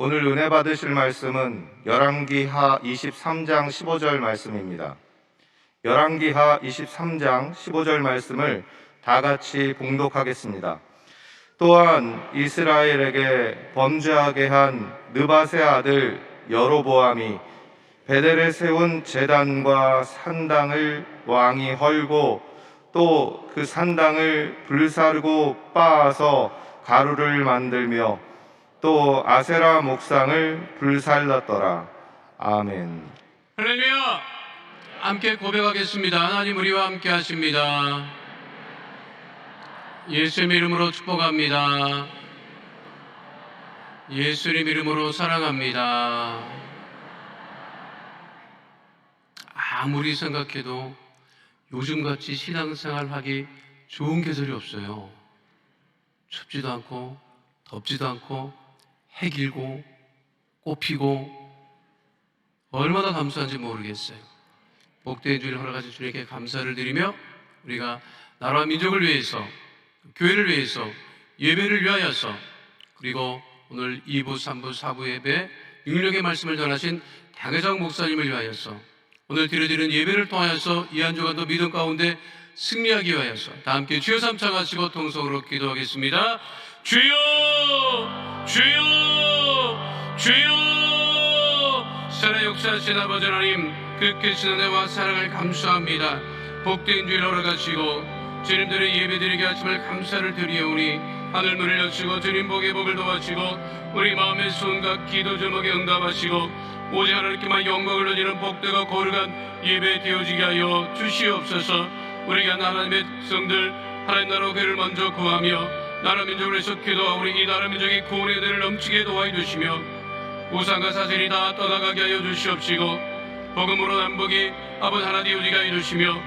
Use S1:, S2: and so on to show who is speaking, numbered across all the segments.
S1: 오늘 은혜 받으실 말씀은 열왕기하 23장 15절 말씀입니다. 열왕기하 23장 15절 말씀을 다 같이 봉독하겠습니다. 또한 이스라엘에게 범죄하게 한 느밧의 아들 여로보암이 베델에 세운 제단과 산당을 왕이 헐고 또 그 산당을 불사르고 빻아서 가루를 만들며 또 아세라 목상을 불살랐더라. 아멘.
S2: 할렐루야! 함께 고백하겠습니다. 하나님 우리와 함께 하십니다. 예수님 이름으로 축복합니다. 예수님 이름으로 사랑합니다. 아무리 생각해도 요즘같이 신앙생활 하기 좋은 계절이 없어요. 춥지도 않고 덥지도 않고 해 길고 꽃 피고 얼마나 감사한지 모르겠어요. 복된 주일 허락하신 주님께 감사를 드리며 우리가 나라와 민족을 위해서, 교회를 위해서, 예배를 위하여서, 그리고 오늘 2부, 3부, 4부 예배 능력의 말씀을 전하신 당회장 목사님을 위하여서, 오늘 드려지는 예배를 통하여서 이 한 주간도 믿음 가운데 승리하기 위하여서 다 함께 주여 삼창하시고 통성으로 기도하겠습니다. 주여! 주여! 주여! 살아 역사하신 아버지 하나님, 그 크신 은혜와 사랑을 감사합니다. 복된 주일 허락하시고 주님들의 예배드리게 하심을 감사를 드리오니 하늘 문을 여시고 주님 복의 복을 도와시고 우리 마음의 손과 기도 제목에 응답하시고 오직 하나님께만 영광을 돌리는 복되고 거룩한 예배 되어지게 하여 주시옵소서. 우리가 하나님의 백성들 하나님 나라 교회를 먼저 구하며 나라 민족을 위해서 기도하고 우리 이 나라 민족의 구원의 은혜를 넘치게 도와해 주시며 우상과 사슬이 다 떠나가게 하여 주시옵시고 복음으로 남북이 아버지 하나 되어지게 하여 주시며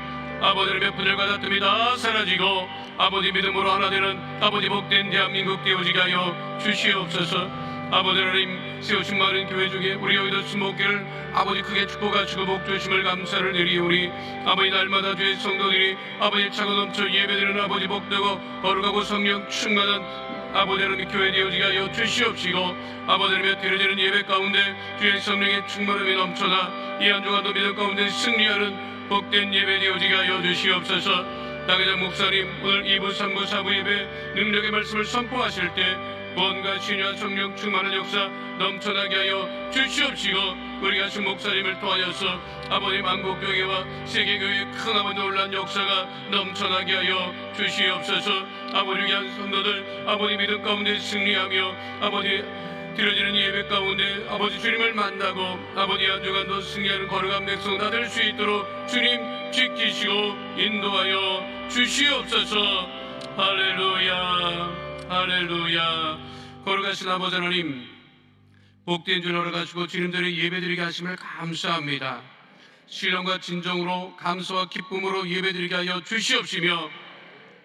S2: 아버지의 분열과 다툼이 다 사라지고 아버지 믿음으로 하나 되는 아버지 복된 대한민국 되어지게 하여 주시옵소서. 아버지 하나님 세우신 많은 교회 중에 우리 여기도 수목교를 아버지 크게 축복하시고 복주심을 감사를 드리오니 아버지 날마다 주의 성도들이 아버지 차고 넘쳐 예배드리는 아버지 복되고 거룩하고 성령 충만한 아버지 하나님 교회 되어지게 하여 주시옵시고 아버지 하나님 드려지는 예배 가운데 주의 성령의 충만함이 넘쳐나 이 한 주간도 믿음 가운데 승리하는 복된 예배 되어지게 하여 주시옵소서. 당회장 목사님 오늘 2부, 3부, 4부 예배 능력의 말씀을 선포하실 때 구원과 신유와 성령 충만한 역사 넘쳐나게 하여 주시옵시고 우리가 주 목사님을 통하여서 아버지 만국교회와 세계교회의 큰 아버지 놀란 역사가 넘쳐나게 하여 주시옵소서. 아버지 위한 성도들 아버지 믿음 가운데 승리하며 아버지 드려지는 예배 가운데 아버지 주님을 만나고 아버지 한 주간도 승리하는 거룩한 백성 다 될 수 있도록 주님 지키시고 인도하여 주시옵소서. 할렐루야 할렐루야. 거룩하신 아버지 하나님, 복된 줄 허락하시고 주님들의 예배드리게 하심을 감사합니다. 신령과 진정으로 감사와 기쁨으로 예배드리게 하여 주시옵시며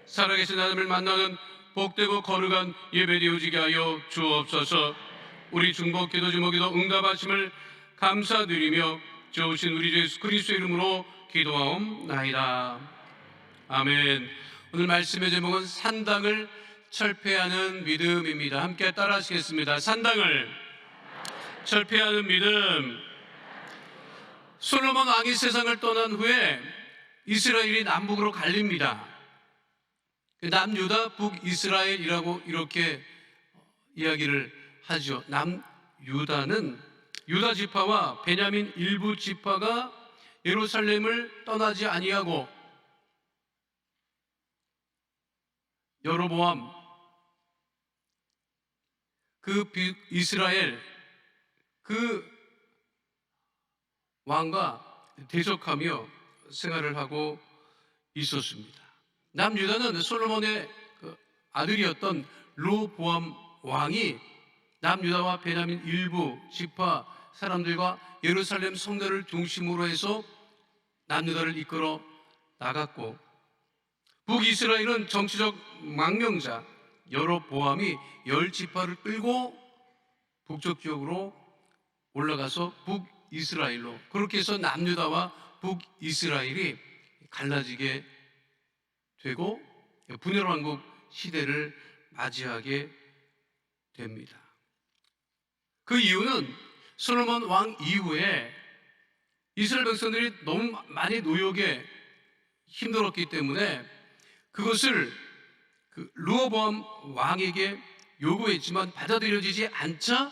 S2: 살아계신 하나님을 만나는 복되고 거룩한 예배되어지게 하여 주옵소서. 우리 중복 기도 제목에도 응답하심을 감사드리며 좋으신 우리 주 예수 그리스도 이름으로 기도하옵나이다. 아멘. 오늘 말씀의 제목은 산당을 철폐하는 믿음입니다. 함께 따라하시겠습니다. 산당을 철폐하는 믿음. 솔로몬 왕이 세상을 떠난 후에 이스라엘이 남북으로 갈립니다. 남유다, 북이스라엘이라고 이렇게 이야기를 하죠. 남유다는 유다 지파와 베냐민 일부 지파가 예루살렘을 떠나지 아니하고 여로보암 그 이스라엘 그 왕과 대적하며 생활을 하고 있었습니다. 남유다는 솔로몬의 아들이었던 르호보암 왕이 남유다와 베냐민 일부 지파 사람들과 예루살렘 성전을 중심으로 해서 남유다를 이끌어 나갔고 북이스라엘은 정치적 망명자 여로보암이 10지파를 끌고 북쪽 지역으로 올라가서 북이스라엘로 그렇게 해서 남유다와 북이스라엘이 갈라지게 되고 분열왕국 시대를 맞이하게 됩니다. 그 이유는 솔로몬 왕 이후에 이스라엘 백성들이 너무 많이 노역에 힘들었기 때문에 그것을 르호보암 왕에게 요구했지만 받아들여지지 않자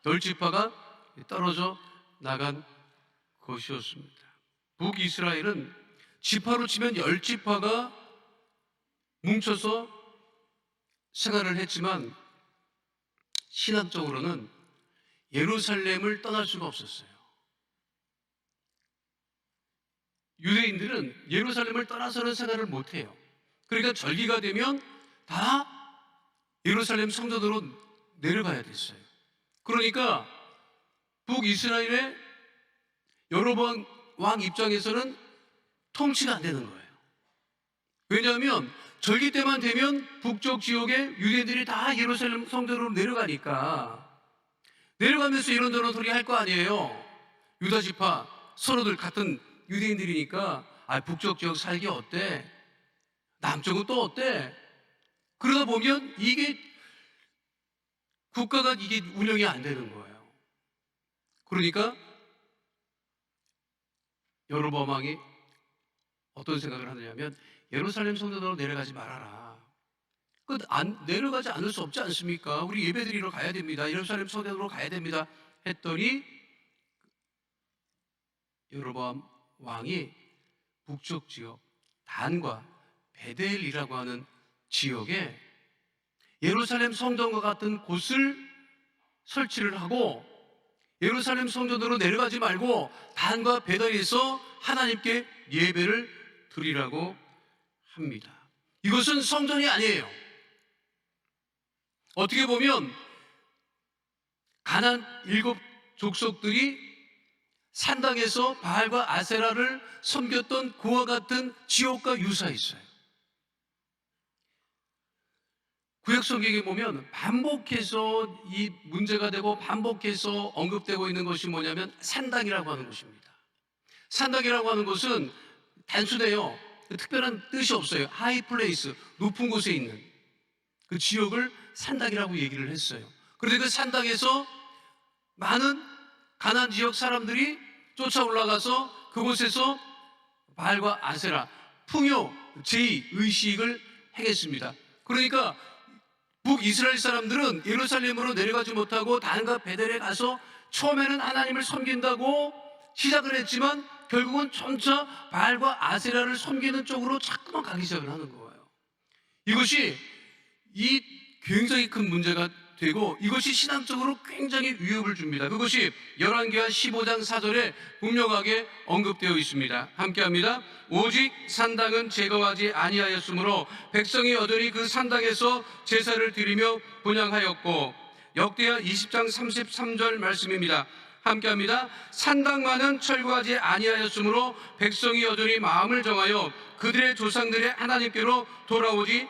S2: 열 지파가 떨어져 나간 것이었습니다. 북이스라엘은 지파로 치면 열 지파가 뭉쳐서 생활을 했지만 신학적으로는 예루살렘을 떠날 수가 없었어요. 유대인들은 예루살렘을 떠나서는 생활을 못해요. 그러니까 절기가 되면 다 예루살렘 성전으로 내려가야 됐어요. 그러니까 북이스라엘의 여로보암 왕 입장에서는 통치가 안 되는 거예요. 왜냐하면 절기 때만 되면 북쪽 지역의 유대인들이 다 예루살렘 성전으로 내려가니까 내려가면서 이런저런 소리 할 거 아니에요. 유다 지파 서로들 같은 유대인들이니까 북쪽 지역 살기 어때? 남쪽은 또 어때? 그러다 보면 이게 국가가 이게 운영이 안 되는 거예요. 그러니까 여로보암 왕이 어떤 생각을 하느냐면 예루살렘 성전으로 내려가지 말아라. 내려가지 않을 수 없지 않습니까? 우리 예배드리러 가야 됩니다. 예루살렘 성전으로 가야 됩니다. 했더니 여로보암 왕이 북쪽 지역 단과 베델이라고 하는 지역에 예루살렘 성전과 같은 곳을 설치를 하고 예루살렘 성전으로 내려가지 말고 단과 베델에서 하나님께 예배를 드리라고 합니다. 이것은 성전이 아니에요. 어떻게 보면 가나안 7 족속들이 산당에서 바알과 아세라를 섬겼던 그와 같은 지옥과 유사했어요. 구약 성경에 보면 반복해서 이 문제가 되고 반복해서 언급되고 있는 것이 뭐냐면 산당이라고 하는 것입니다. 산당이라고 하는 것은 단순해요. 특별한 뜻이 없어요. 하이 플레이스, 높은 곳에 있는 그 지역을 산당이라고 얘기를 했어요. 그런데 그 산당에서 많은 가나안 지역 사람들이 쫓아 올라가서 그곳에서 바알과 아세라, 풍요, 제의, 의식을 행했습니다. 그러니까 북이스라엘 사람들은 예루살렘으로 내려가지 못하고 단과 베델에 가서 처음에는 하나님을 섬긴다고 시작을 했지만 결국은 점차 바알과 아세라를 섬기는 쪽으로 자꾸만 가기 시작을 하는 거예요. 이것이 굉장히 큰 문제가 되고 이것이 신앙적으로 굉장히 위협을 줍니다. 그것이 열왕기하 15장 4절에 분명하게 언급되어 있습니다. 함께합니다. 오직 산당은 제거하지 아니하였으므로 백성이 여전히 그 산당에서 제사를 드리며 분향하였고, 역대하 20장 33절 말씀입니다. 함께합니다. 산당만은 철거하지 아니하였으므로 백성이 여전히 마음을 정하여 그들의 조상들의 하나님께로 돌아오지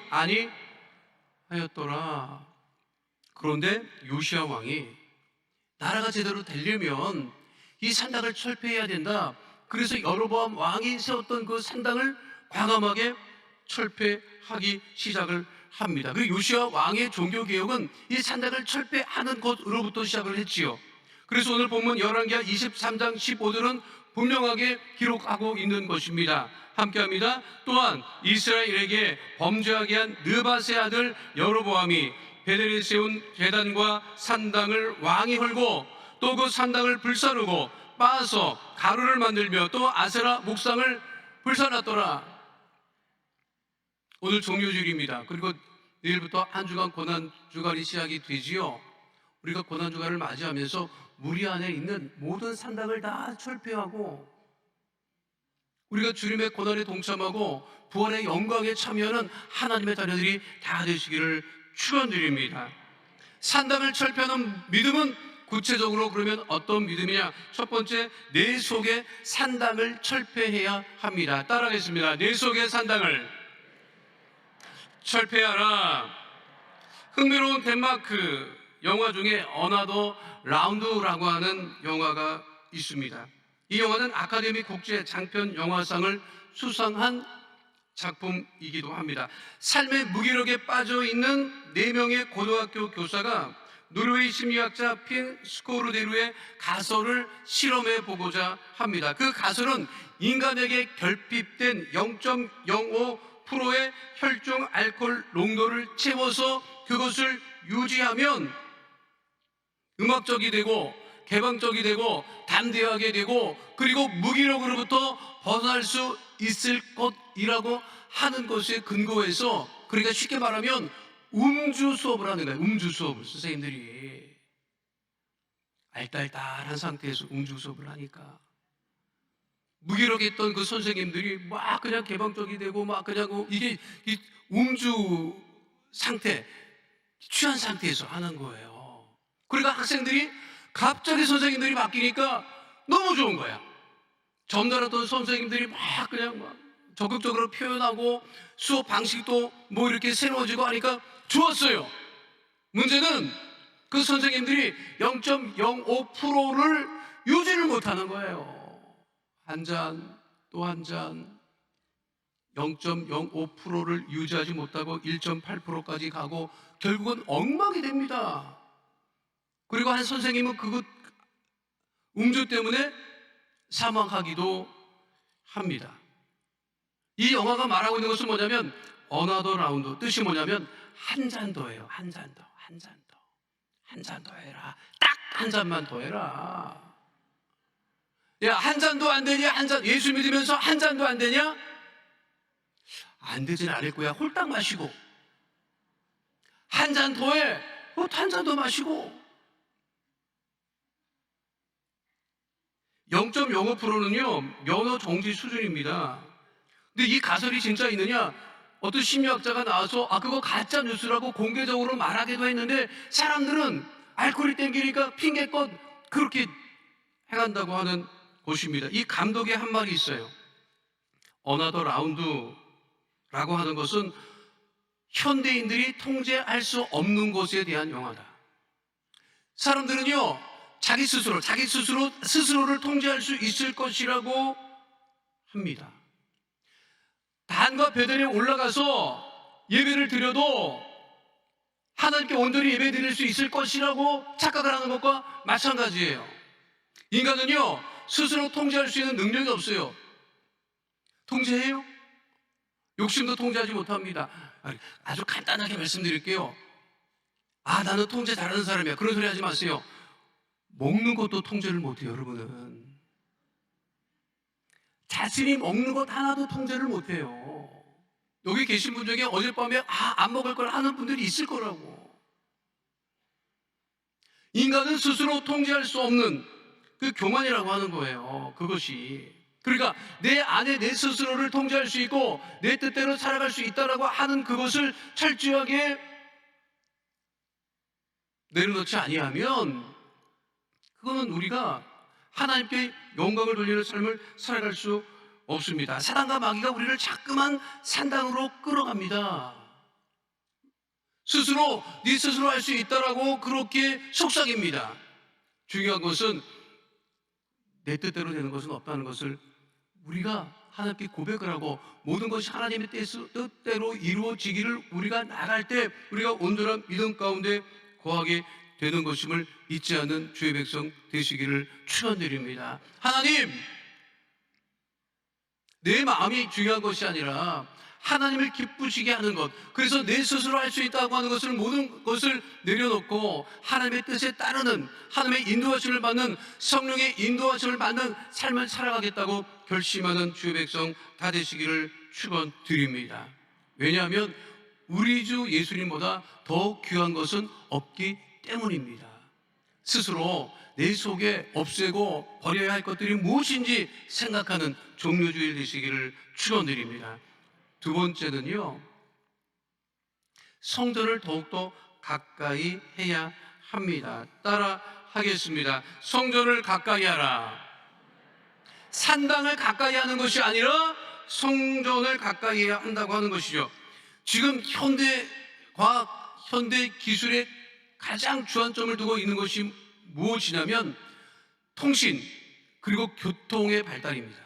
S2: 아니하였더라. 그런데 요시야 왕이 나라가 제대로 되려면 이 산당을 철폐해야 된다. 그래서 여로보암 왕이 세웠던 그 산당을 과감하게 철폐하기 시작을 합니다. 그리고 요시야 왕의 종교개혁은 이 산당을 철폐하는 것으로부터 시작을 했지요. 그래서 오늘 본문 열왕기하 23장 15절은 분명하게 기록하고 있는 것입니다. 함께합니다. 또한 이스라엘에게 범죄하게 한 느밧의 아들 여로보암이 베델에 세운 제단과 산당을 왕이 헐고 또 그 산당을 불사르고 빻아서 가루를 만들며 또 아세라 목상을 불사랐더라. 오늘 종료주일입니다. 그리고 내일부터 한 주간 고난주간이 시작이 되지요. 우리가 고난주간을 맞이하면서 우리 안에 있는 모든 산당을 다 철폐하고 우리가 주님의 고난에 동참하고 부활의 영광에 참여하는 하나님의 자녀들이 다 되시기를 축원드립니다. 산당을 철폐하는 믿음은 구체적으로 그러면 어떤 믿음이냐? 첫 번째, 내 속에 산당을 철폐해야 합니다. 따라하겠습니다. 내 속의 산당을 철폐하라. 흥미로운 덴마크 영화 중에 어나더 라운드라고 하는 영화가 있습니다. 이 영화는 아카데미 국제 장편 영화상을 수상한 작품이기도 합니다. 삶의 무기력에 빠져 있는 4명의 고등학교 교사가 노르웨이 심리학자 핀 스코르데루의 가설을 실험해 보고자 합니다. 그 가설은 인간에게 결핍된 0.05%의 혈중 알코올 농도를 채워서 그것을 유지하면 음악적이 되고 개방적이 되고 담대하게 되고 그리고 무기력으로부터 벗어날 수 있을 것이라고 하는 것에 근거해서, 그러니까 쉽게 말하면 음주 수업을 하는 거예요. 음주 수업을 선생님들이 알딸딸한 상태에서 음주 수업을 하니까 무기력했던 그 선생님들이 막 그냥 개방적이 되고 막 그냥 이게 이 음주 상태, 취한 상태에서 하는 거예요. 그러니까 학생들이 갑자기 선생님들이 바뀌니까 너무 좋은 거야. 전달했던 선생님들이 막 그냥 막 적극적으로 표현하고 수업 방식도 뭐 이렇게 새로워지고 하니까 좋았어요. 문제는 그 선생님들이 0.05%를 유지를 못하는 거예요. 한 잔, 또 한 잔, 0.05%를 유지하지 못하고 1.8%까지 가고 결국은 엉망이 됩니다. 그리고 한 선생님은 그것 음주 때문에 사망하기도 합니다. 이 영화가 말하고 있는 것은 뭐냐면 어나더 라운드, 뜻이 뭐냐면 한 잔 더예요. 한 잔 더, 한 잔 더, 한 잔 더 해라. 딱 한 잔만 더 해라. 야, 한 잔도 안 되냐? 한 잔, 예수 믿으면서 한 잔도 안 되냐? 안 되진 않을 거야. 홀딱 마시고. 한 잔 더 해. 한 잔 더 마시고. 0.05%는요, 면허 정지 수준입니다. 근데 이 가설이 진짜 있느냐? 어떤 심리학자가 나와서 그거 가짜 뉴스라고 공개적으로 말하기도 했는데 사람들은 알코올이 땡기니까 핑계껏 그렇게 행한다고 하는 곳입니다. 이 감독의 한 말이 있어요. 어나더 라운드라고 하는 것은 현대인들이 통제할 수 없는 것에 대한 영화다. 사람들은요, 자기 스스로를 통제할 수 있을 것이라고 합니다. 단과 베델에 올라가서 예배를 드려도 하나님께 온전히 예배 드릴 수 있을 것이라고 착각을 하는 것과 마찬가지예요. 인간은요, 스스로 통제할 수 있는 능력이 없어요. 통제해요? 욕심도 통제하지 못합니다. 아주 간단하게 말씀드릴게요. 나는 통제 잘하는 사람이야. 그런 소리 하지 마세요. 먹는 것도 통제를 못해요, 여러분은. 자신이 먹는 것 하나도 통제를 못해요. 여기 계신 분 중에 어젯밤에 안 먹을 걸 하는 분들이 있을 거라고. 인간은 스스로 통제할 수 없는 그 교만이라고 하는 거예요. 그것이. 그러니까 내 안에 내 스스로를 통제할 수 있고 내 뜻대로 살아갈 수 있다라고 하는 그것을 철저하게 내려놓지 아니하면 그거는 우리가 하나님께 영광을 돌리는 삶을 살아갈 수 없습니다. 사단과 마귀가 우리를 자꾸만 산당으로 끌어갑니다. 스스로 네 스스로 할 수 있다라고 그렇게 속삭입니다. 중요한 것은 내 뜻대로 되는 것은 없다는 것을 우리가 하나님께 고백을 하고 모든 것이 하나님의 뜻대로 이루어지기를 우리가 나갈 때 우리가 온전한 믿음 가운데 거하게 되는 것임을 잊지 않는 주의 백성 되시기를 축원드립니다. 하나님, 내 마음이 중요한 것이 아니라 하나님을 기쁘시게 하는 것, 그래서 내 스스로 할 수 있다고 하는 것을 모든 것을 내려놓고 하나님의 뜻에 따르는, 하나님의 인도하심을 받는, 성령의 인도하심을 받는 삶을 살아가겠다고 결심하는 주의 백성 다 되시기를 축원드립니다. 왜냐하면 우리 주 예수님보다 더 귀한 것은 없기 때문입니다. 스스로 내 속에 없애고 버려야 할 것들이 무엇인지 생각하는 종료주일 되시기를 축원드립니다. 두 번째는요, 성전을 더욱더 가까이 해야 합니다. 따라 하겠습니다. 성전을 가까이 하라. 산당을 가까이 하는 것이 아니라 성전을 가까이 해야 한다고 하는 것이죠. 지금 현대 과학, 현대 기술의 가장 주안점을 두고 있는 것이 무엇이냐면 통신 그리고 교통의 발달입니다.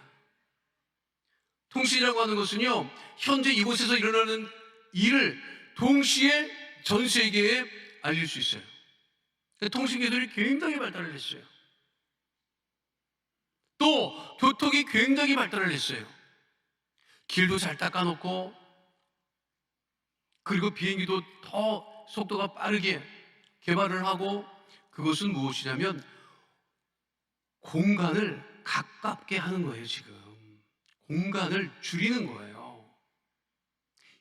S2: 통신이라고 하는 것은요, 현재 이곳에서 일어나는 일을 동시에 전 세계에 알릴 수 있어요. 통신기술이 굉장히 발달을 했어요. 또 교통이 굉장히 발달을 했어요. 길도 잘 닦아놓고, 그리고 비행기도 더 속도가 빠르게 개발을 하고, 그것은 무엇이냐면 공간을 가깝게 하는 거예요. 지금 공간을 줄이는 거예요.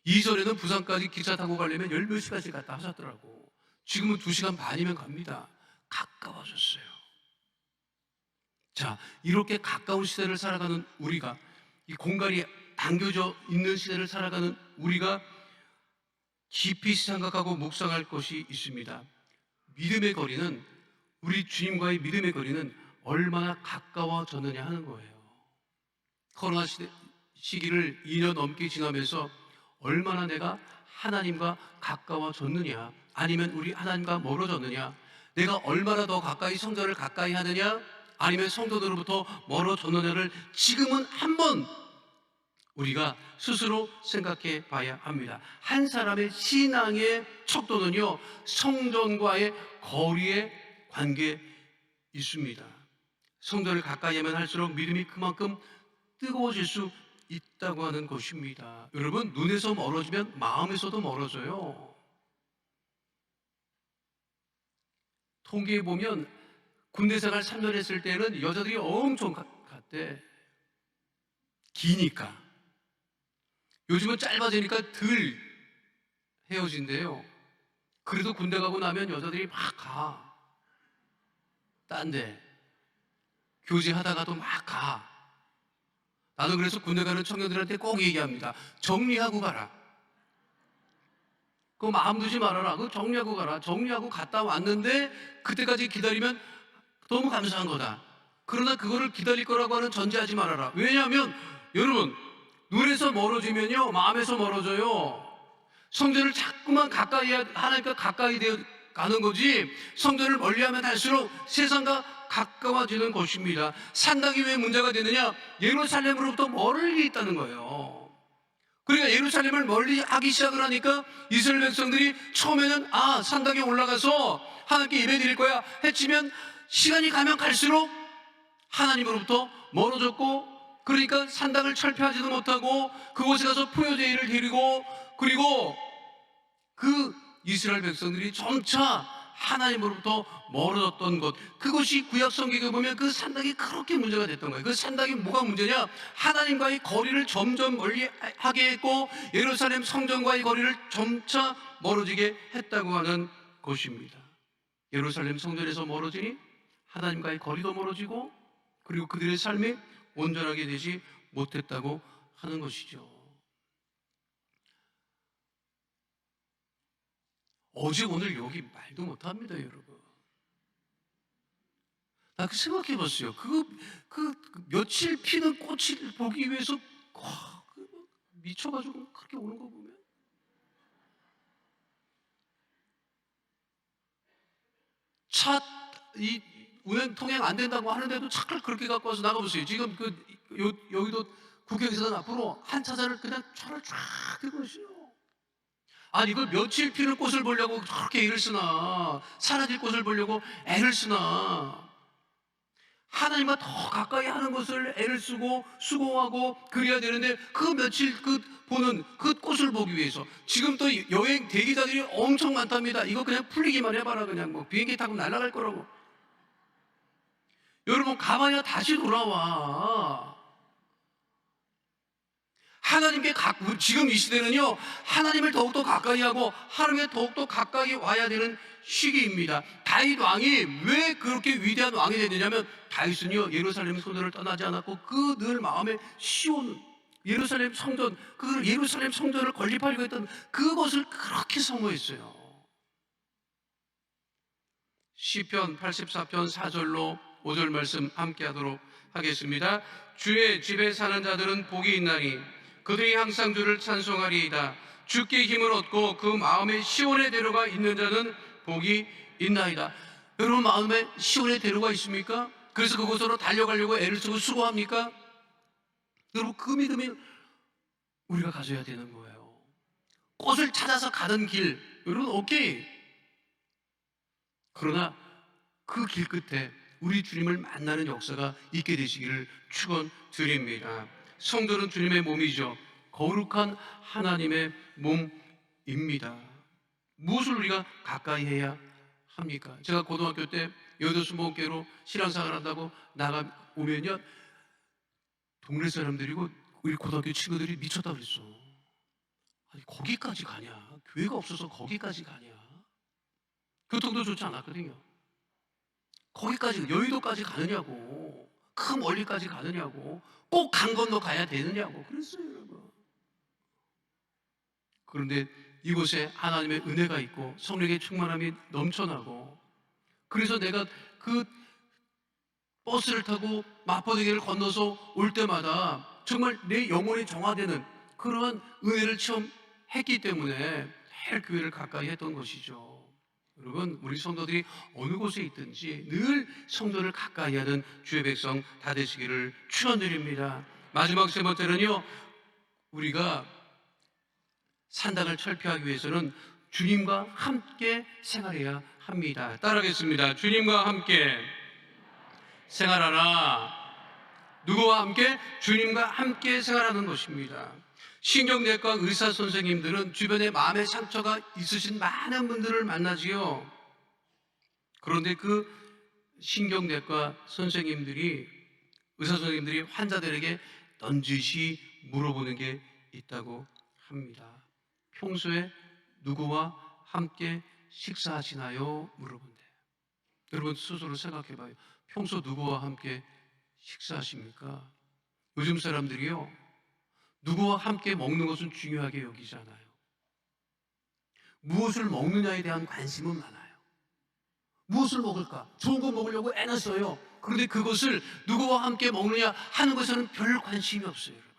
S2: 이전에는 부산까지 기차 타고 가려면 열 몇 시간씩 갔다 하셨더라고. 지금은 2시간 반이면 갑니다. 가까워졌어요. 자, 이렇게 가까운 시대를 살아가는 우리가, 이 공간이 당겨져 있는 시대를 살아가는 우리가 깊이 생각하고 묵상할 것이 있습니다. 믿음의 거리는, 우리 주님과의 믿음의 거리는 얼마나 가까워졌느냐 하는 거예요. 코로나 시기를 2년 넘게 지나면서 얼마나 내가 하나님과 가까워졌느냐, 아니면 우리 하나님과 멀어졌느냐, 내가 얼마나 더 가까이 성전을 가까이 하느냐, 아니면 성도들로부터 멀어졌느냐를 지금은 한번 우리가 스스로 생각해 봐야 합니다. 한 사람의 신앙의 척도는요, 성전과의 거리에 관계 있습니다. 성전을 가까이 하면 할수록 믿음이 그만큼 뜨거워질 수 있다고 하는 것입니다. 여러분, 눈에서 멀어지면 마음에서도 멀어져요. 통계에 보면 군대 생활 3년 했을 때는 여자들이 엄청 갔대. 기니까. 요즘은 짧아지니까 덜 헤어진대요. 그래도 군대 가고 나면 여자들이 막 가. 딴 데. 교제하다가도 막 가. 나는 그래서 군대 가는 청년들한테 꼭 얘기합니다. 정리하고 가라. 그거 마음 두지 말아라. 그거 정리하고 가라. 정리하고 갔다 왔는데 그때까지 기다리면 너무 감사한 거다. 그러나 그거를 기다릴 거라고 하는 전제하지 말아라. 왜냐하면 여러분, 눈에서 멀어지면요, 마음에서 멀어져요. 성전을 자꾸만 가까이 하니까 가까이 되어 가는 거지, 성전을 멀리하면 할수록 세상과 가까워지는 것입니다. 상당히 왜 문제가 되느냐? 예루살렘으로부터 멀리 있다는 거예요. 그러니까 예루살렘을 멀리 하기 시작을 하니까 이스라엘 백성들이 처음에는 산당에 올라가서 하나님께 예배 드릴 거야 했지만, 시간이 가면 갈수록 하나님으로부터 멀어졌고, 그러니까 산당을 철폐하지도 못하고 그곳에 가서 포효제의를 드리고, 그리고 그 이스라엘 백성들이 점차 하나님으로부터 멀어졌던 것, 그것이 구약 성경에 보면 그 산당이 그렇게 문제가 됐던 거예요. 그 산당이 뭐가 문제냐? 하나님과의 거리를 점점 멀리 하게 했고, 예루살렘 성전과의 거리를 점차 멀어지게 했다고 하는 것입니다. 예루살렘 성전에서 멀어지니 하나님과의 거리도 멀어지고, 그리고 그들의 삶이 온전하게 되지 못했다고 하는 것이죠. 어제 오늘 여기 말도 못합니다, 여러분. 나 그 생각해 봤어요. 그 며칠 피는 꽃을 보기 위해서 미쳐가지고 그렇게 오는 거 보면, 이 운행 통행 안 된다고 하는데도 차를 그렇게 갖고 와서 나가보세요. 지금 여의도 국회의사당 앞으로 한 차선을 그냥 차를 쫙 들고 있어요. 아니, 이걸 며칠 피는 꽃을 보려고 그렇게 애를 쓰나, 사라질 꽃을 보려고 애를 쓰나. 하나님과 더 가까이 하는 것을 애를 쓰고 수고하고 그래야 되는데, 그 며칠 보는 그 꽃을 보기 위해서 지금 또 여행 대기자들이 엄청 많답니다. 이거 그냥 풀리기만 해봐라. 그냥 뭐 비행기 타고 날아갈 거라고. 여러분, 가봐야 다시 돌아와. 하나님께 지금 이 시대는요, 하나님을 더욱더 가까이 하고 하나님께 더욱더 가까이 와야 되는 시기입니다. 다윗 왕이 왜 그렇게 위대한 왕이 됐느냐면, 다윗은요, 예루살렘 성전을 떠나지 않았고 그 늘 마음에 시온 예루살렘 성전, 그 예루살렘 성전을 건립하려고 했던 그것을 그렇게 사모했어요. 시편 84편 4절로 5절 말씀 함께 하도록 하겠습니다. 주의 집에 사는 자들은 복이 있나니 그들이 항상 주를 찬송하리이다. 주께 힘을 얻고 그 마음에 시온의 대로가 있는 자는 복이 있나이다. 여러분, 마음에 시온의 대로가 있습니까? 그래서 그곳으로 달려가려고 애를 쓰고 수고합니까? 여러분, 그 믿음이 우리가 가져야 되는 거예요. 꽃을 찾아서 가는 길, 여러분, 오케이. 그러나 그 길 끝에 우리 주님을 만나는 역사가 있게 되시기를 축원드립니다. 성도는 주님의 몸이죠. 거룩한 하나님의 몸입니다. 무엇을 우리가 가까이 해야 합니까? 제가 고등학교 때 여도수목교로 신앙생활 한다고 나가오면요, 동네 사람들이고 우리 고등학교 친구들이 미쳤다 그랬어. 아니, 거기까지 가냐? 교회가 없어서 거기까지 가냐? 교통도 좋지 않았거든요. 거기까지, 여의도까지 가느냐고, 그 멀리까지 가느냐고, 꼭 강 건너 가야 되느냐고 그랬어요, 여러분. 그런데 이곳에 하나님의 은혜가 있고 성령의 충만함이 넘쳐나고, 그래서 내가 그 버스를 타고 마포대교를 건너서 올 때마다 정말 내 영혼이 정화되는 그러한 은혜를 체험했기 때문에 매일 교회를 가까이 했던 것이죠. 여러분, 우리 성도들이 어느 곳에 있든지 늘 성도를 가까이 하는 주의 백성 다 되시기를 축원드립니다. 마지막 세 번째는요, 우리가 산당을 철폐하기 위해서는 주님과 함께 생활해야 합니다. 따라하겠습니다. 주님과 함께 생활하라. 누구와 함께? 주님과 함께 생활하는 것입니다. 신경내과 의사 선생님들은 주변에 마음의 상처가 있으신 많은 분들을 만나지요. 그런데 그 신경내과 선생님들이, 의사 선생님들이 환자들에게 넌지시 물어보는 게 있다고 합니다. 평소에 누구와 함께 식사하시나요? 물어본대. 여러분 스스로 생각해 봐요. 평소 누구와 함께 식사하십니까? 요즘 사람들이요, 누구와 함께 먹는 것은 중요하게 여기잖아요. 무엇을 먹느냐에 대한 관심은 많아요. 무엇을 먹을까? 좋은 거 먹으려고 애는 써요. 그런데 그것을 누구와 함께 먹느냐 하는 것에는 별 관심이 없어요, 여러분.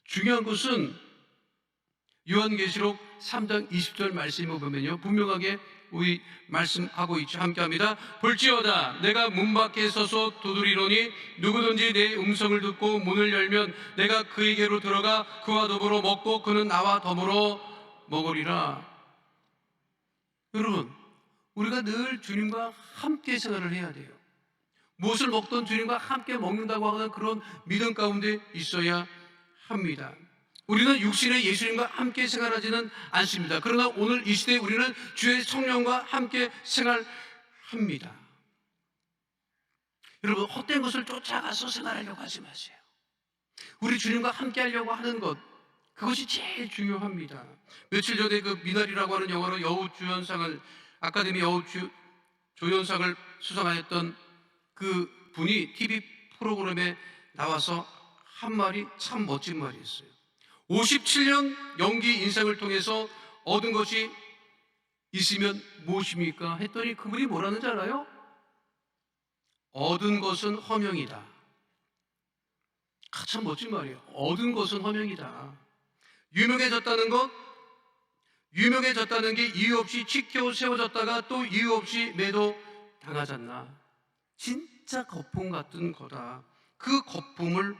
S2: 중요한 것은 요한계시록 3장 20절 말씀을 보면요, 분명하게 우리 말씀하고 있죠. 함께합니다. 볼지어다 내가 문 밖에 서서 두드리노니 누구든지 내 음성을 듣고 문을 열면 내가 그에게로 들어가 그와 더불어 먹고 그는 나와 더불어 먹으리라. 여러분, 우리가 늘 주님과 함께 생활을 해야 돼요. 무엇을 먹던 주님과 함께 먹는다고 하는 그런 믿음 가운데 있어야 합니다. 우리는 육신의 예수님과 함께 생활하지는 않습니다. 그러나 오늘 이 시대에 우리는 주의 성령과 함께 생활합니다. 여러분, 헛된 것을 쫓아가서 생활하려고 하지 마세요. 우리 주님과 함께 하려고 하는 것, 그것이 제일 중요합니다. 며칠 전에 그 미나리라고 하는 영화로 여우주연상을, 아카데미 여우조연상을 수상하였던 그 분이 TV 프로그램에 나와서 한 말이 참 멋진 말이었어요. 57년 연기 인생을 통해서 얻은 것이 있으면 무엇입니까? 했더니 그분이 뭐라는 줄 알아요? 얻은 것은 허명이다. 참 멋진 말이에요. 얻은 것은 허명이다. 유명해졌다는 것, 유명해졌다는 게 이유 없이 치켜 세워졌다가 또 이유 없이 매도 당하잖나. 진짜 거품 같은 거다. 그 거품을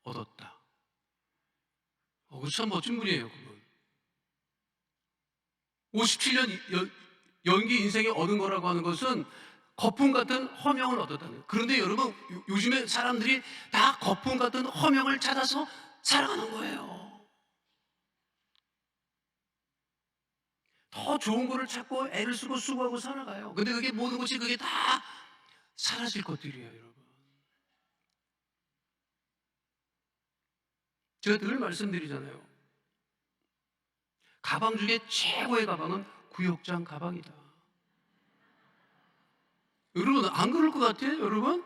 S2: 얻었다. 참 멋진 분이에요, 그분. 57년 연기 인생에 얻은 거라고 하는 것은 거품 같은 허명을 얻었다는 거예요. 그런데 여러분, 요즘에 사람들이 다 거품 같은 허명을 찾아서 살아가는 거예요. 더 좋은 거를 찾고 애를 쓰고 수고하고 살아가요. 근데 그게 모든 것이 그게 다 사라질 것들이에요, 여러분. 제가 늘 말씀드리잖아요. 가방 중에 최고의 가방은 구역장 가방이다. 여러분, 안 그럴 것 같아요, 여러분?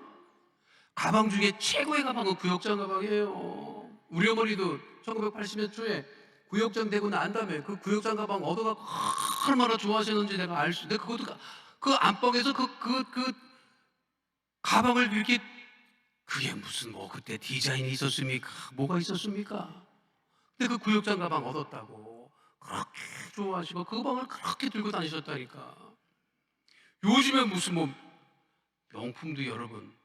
S2: 가방 중에 최고의 가방은 구역장 가방이에요. 우리 어머니도 1980년 초에 구역장 되고 난 다음에 그 구역장 가방 얻어갖고 얼마나 좋아하셨는지 내가 알 수, 근데 그것도 그 안방에서 그 가방을 이렇게, 그게 무슨 뭐 그때 디자인이 있었습니까? 뭐가 있었습니까? 근데 그 구역장 가방 얻었다고 그렇게 좋아하시고 그 가방을 그렇게 들고 다니셨다니까. 요즘에 무슨 뭐 명품도, 여러분,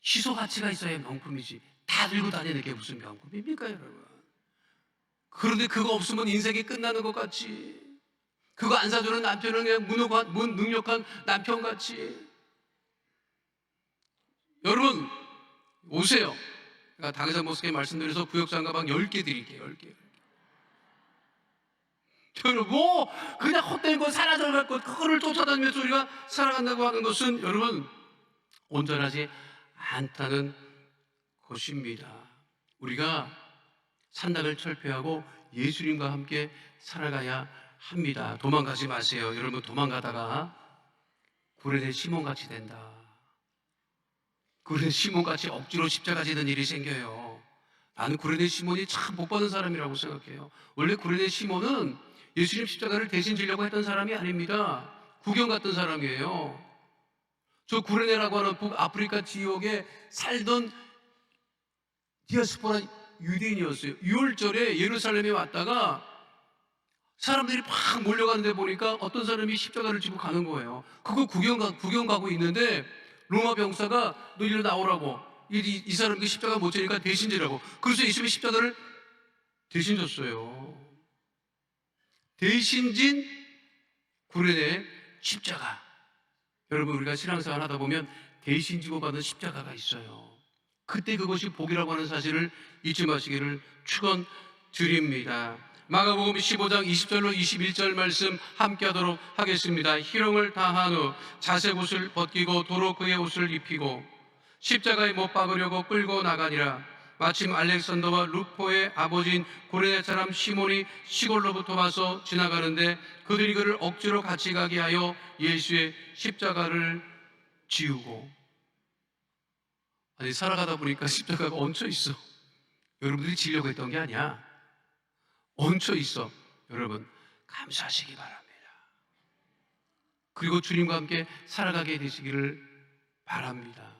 S2: 희소 가치가 있어야 명품이지 다 들고 다니는 게 무슨 명품입니까, 여러분? 그런데 그거 없으면 인생이 끝나는 것 같지. 그거 안 사주는 남편은 그냥 무능력한 남편같이. 여러분 오세요. 제가 당회장 목사께 말씀드려서 구역장 가방 10개 드릴게요. 10개. 여러분 뭐 그냥 헛된 거 사라져갈 것 그거를 쫓아다니면서 우리가 살아간다고 하는 것은 여러분 온전하지 않다는 것입니다. 우리가 산당을 철폐하고 예수님과 함께 살아가야 합니다. 도망가지 마세요. 여러분 도망가다가 구레네 시몬같이 된다. 구레네 시몬같이 억지로 십자가 지는 일이 생겨요. 나는 구레네 시몬이 참 복받은 사람이라고 생각해요. 원래 구레네 시몬은 예수님 십자가를 대신 지려고 했던 사람이 아닙니다. 구경 갔던 사람이에요. 저 구레네라고 하는 북아프리카 지역에 살던 디아스포라 유대인이었어요. 6월절에 예루살렘에 왔다가 사람들이 막 몰려가는데 보니까 어떤 사람이 십자가를 지고 가는 거예요. 그거 구경 가고 있는데 로마 병사가 너 일로 나오라고. 이 사람이 십자가 못 지니까 대신 지라고. 그래서 예수님이 십자가를 대신 졌어요. 대신 진 구레네 십자가. 여러분 우리가 신앙생활 하다 보면 대신 지고 받은 십자가가 있어요. 그때 그것이 복이라고 하는 사실을 잊지 마시기를 축원드립니다. 마가복음 15장 20절로 21절 말씀 함께 하도록 하겠습니다. 희롱을 다한 후 자색 옷을 벗기고 도로 그의 옷을 입히고 십자가에 못 박으려고 끌고 나가니라. 마침 알렉산더와 루포의 아버지인 구레네 사람 시몬이 시골로부터 와서 지나가는데 그들이 그를 억지로 같이 가게 하여 예수의 십자가를 지우고. 아니 살아가다 보니까 십자가가 얹혀 있어. 여러분들이 지려고 했던 게 아니야. 얹혀 있어. 여러분 감사하시기 바랍니다. 그리고 주님과 함께 살아가게 되시기를 바랍니다.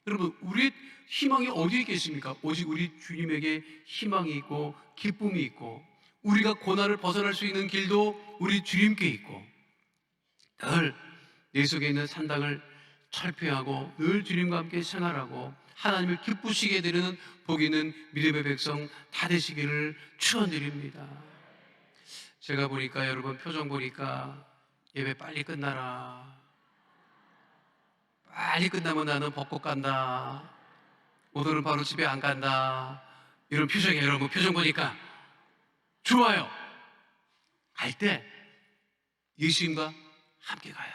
S2: 여러분 우리의 희망이 어디에 있겠습니까? 오직 우리 주님에게 희망이 있고 기쁨이 있고 우리가 고난을 벗어날 수 있는 길도 우리 주님께 있고 늘 내 속에 있는 산당을 철폐하고 늘 주님과 함께 생활하고 하나님을 기쁘시게 되는 복 있는 믿음의 백성 다 되시기를 축원드립니다. 제가 보니까 여러분 표정 보니까 예배 빨리 끝나라. 빨리 끝나면 나는 벚꽃 간다. 오늘은 바로 집에 안 간다. 이런 표정이에요. 여러분 표정 보니까 좋아요. 갈 때 예수님과 함께 가요.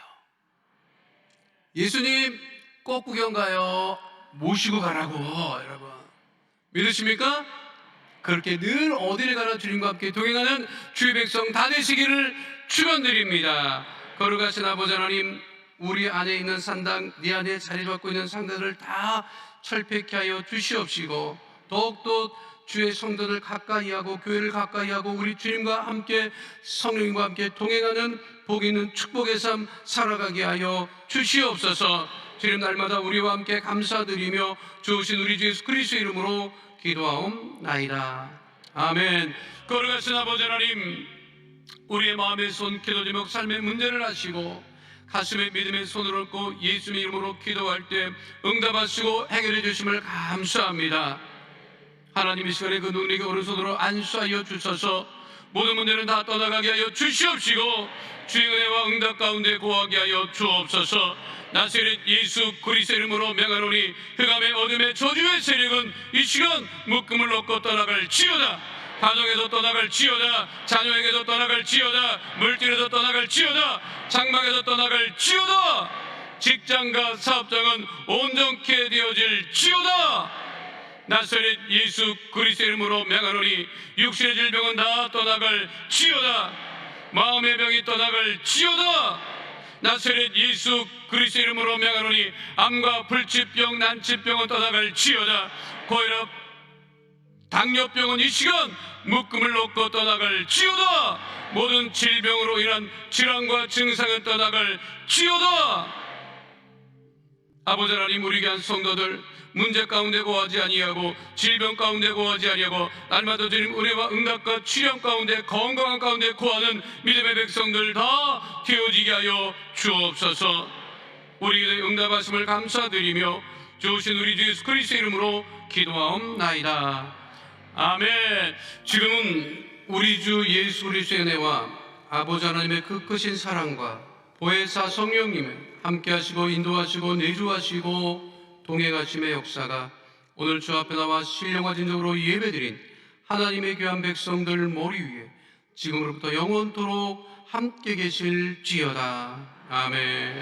S2: 예수님 꼭 구경 가요. 모시고 가라고. 여러분 믿으십니까? 그렇게 늘 어디를 가나 주님과 함께 동행하는 주의 백성 다 되시기를 축원드립니다. 거룩하신 아버지 하나님, 우리 안에 있는 산당, 네 안에 자리 잡고 있는 상당을 다 철폐케 하여 주시옵시고 더욱더 주의 성도를 가까이 하고 교회를 가까이 하고 우리 주님과 함께 성령님과 함께 동행하는 복 있는 축복의 삶 살아가게 하여 주시옵소서. 주님 날마다 우리와 함께 감사드리며 주신 우리 주 예수 그리스도의 이름으로 기도하옵나이다. 아멘. 거룩하신 아버지 하나님, 우리의 마음의 손, 기도 제목, 삶의 문제를 아시고 가슴에 믿음의 손을 얹고 예수님 이름으로 기도할 때 응답하시고 해결해 주심을 감사합니다. 하나님 이 시간에 그 능력의 오른손으로 안수하여 주셔서 모든 문제는 다 떠나가게 하여 주시옵시고 주의 은혜와 응답 가운데 거하게 하여 주옵소서. 나사렛 예수 그리스도 이름으로 명하노니 흑암의 어둠의 저주의 세력은 이 시간 묶음을 놓고 떠나갈 지어다. 가정에서 떠나갈 지어다. 자녀에게도 떠나갈 지어다. 물질에서 떠나갈 지어다. 장막에서 떠나갈 지어다. 직장과 사업장은 온전케 되어질 지어다. 나사렛 예수 그리스도 이름으로 명하노니 육신의 질병은 다 떠나갈 지어다. 마음의 병이 떠나갈 지어다. 나사렛 예수 그리스도 이름으로 명하노니 암과 불치병, 난치병은 떠나갈 지어다. 고혈압, 당뇨병은 이 시간 묶음을 놓고 떠나갈 지어다. 모든 질병으로 인한 질환과 증상은 떠나갈 지어다. 아버지 하나님, 우리 귀한 성도들 문제 가운데 고하지 아니하고 질병 가운데 고하지 아니하고 날마다 주님 은혜와 응답과 치료 가운데 건강한 가운데 고하는 믿음의 백성들 다 되어지게 하여 주옵소서. 우리 기도에 응답하심을 감사드리며 주신 우리 주 예수 그리스도 이름으로 기도하옵나이다. 아멘. 지금은 우리 주 예수 그리스도의 은혜와 아버지 하나님의 그 크신 사랑과 보혜사 성령님의 함께하시고 인도하시고 내주하시고 동행하심의 역사가 오늘 주 앞에 나와 신령과 진정으로 예배드린 하나님의 귀한 백성들 머리 위에 지금으로부터 영원토록 함께 계실지어다. 아멘.